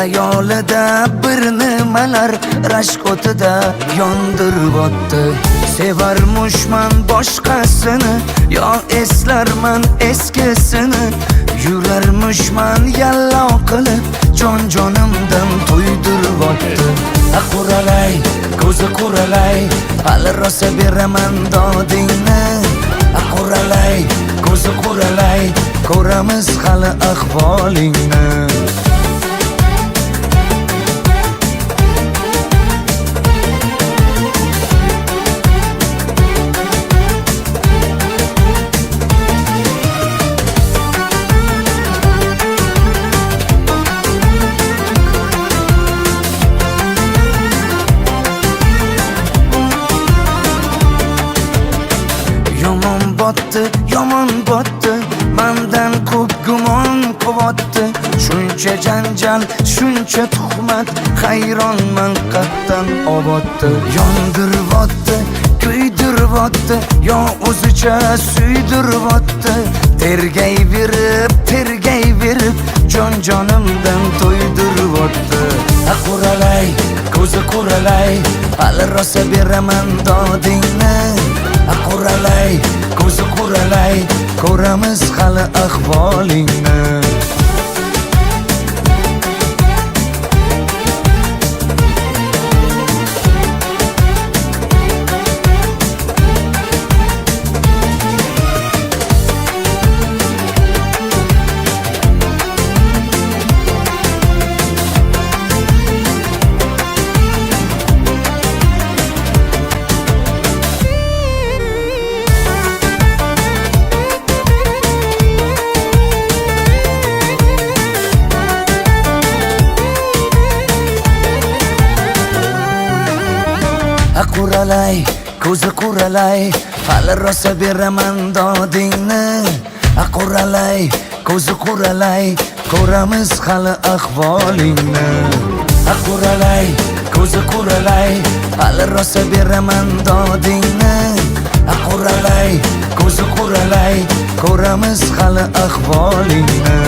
Xayolida bir nimalar rashk o'tida yondirib o'tdi. Sevarmushman boshqasini, yo eslarman eskisini. Yurarmushman yallo qilib, jonimdan to'ydirib o'tdi. Quralay, ko'zi quralay, hali rosa beraman dodingni. Quralay, ko'zi quralay, ko'ramiz hali ahvolingni. Yomon botdi, mendan ko'p gumon quvotdi. Shuncha janjal, shuncha tuhmat, hayronman qattan oboddi. Yondiribotdi, kuydiribotdi, yo o'zicha suydiribotdi. Tergayverib, jonimdan to'ydiribotdi. Quralay, ko'zi quralay, hali rosa beraman dodingni. Quralay, ko'zi quralay, ko'ramiz hali ahvolingni. Quralay, ko'zi quralay, hali rosa beraman dodingni. Quralay, ko'zi quralay, ko'ramiz hali ahvolingni. Quralay, ko'zi quralay, hali rosa beraman dodingni. Quralay, ko'zi quralay, ko'ramiz hali ahvolingni.